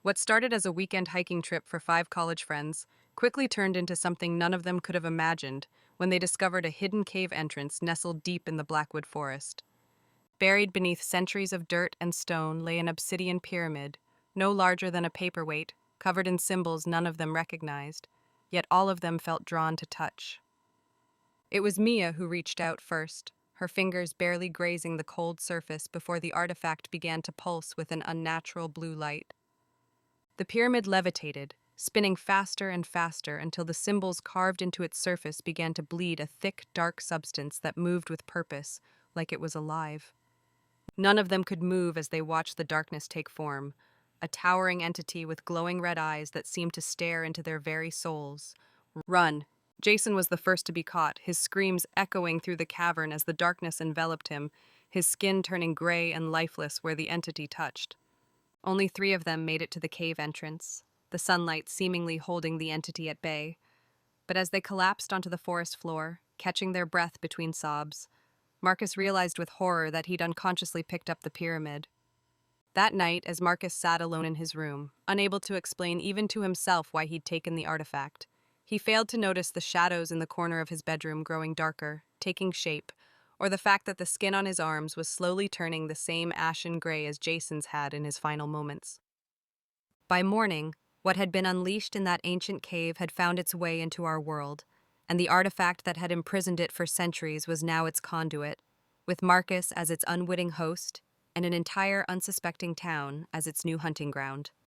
What started as a weekend hiking trip for 5 college friends quickly turned into something none of them could have imagined when they discovered a hidden cave entrance nestled deep in the Blackwood forest. Buried beneath centuries of dirt and stone lay an obsidian pyramid, no larger than a paperweight, covered in symbols none of them recognized, yet all of them felt drawn to touch. It was Mia who reached out first, her fingers barely grazing the cold surface before the artifact began to pulse with an unnatural blue light. The pyramid levitated, spinning faster and faster until the symbols carved into its surface began to bleed a thick, dark substance that moved with purpose, like it was alive. None of them could move as they watched the darkness take form, a towering entity with glowing red eyes that seemed to stare into their very souls. Run! Jason was the first to be caught, his screams echoing through the cavern as the darkness enveloped him, his skin turning gray and lifeless where the entity touched. Only 3 of them made it to the cave entrance, the sunlight seemingly holding the entity at bay. But as they collapsed onto the forest floor, catching their breath between sobs, Marcus realized with horror that he'd unconsciously picked up the pyramid. That night, as Marcus sat alone in his room, unable to explain even to himself why he'd taken the artifact, he failed to notice the shadows in the corner of his bedroom growing darker, taking shape, or the fact that the skin on his arms was slowly turning the same ashen gray as Jason's had in his final moments. By morning, what had been unleashed in that ancient cave had found its way into our world, and the artifact that had imprisoned it for centuries was now its conduit, with Marcus as its unwitting host and an entire unsuspecting town as its new hunting ground.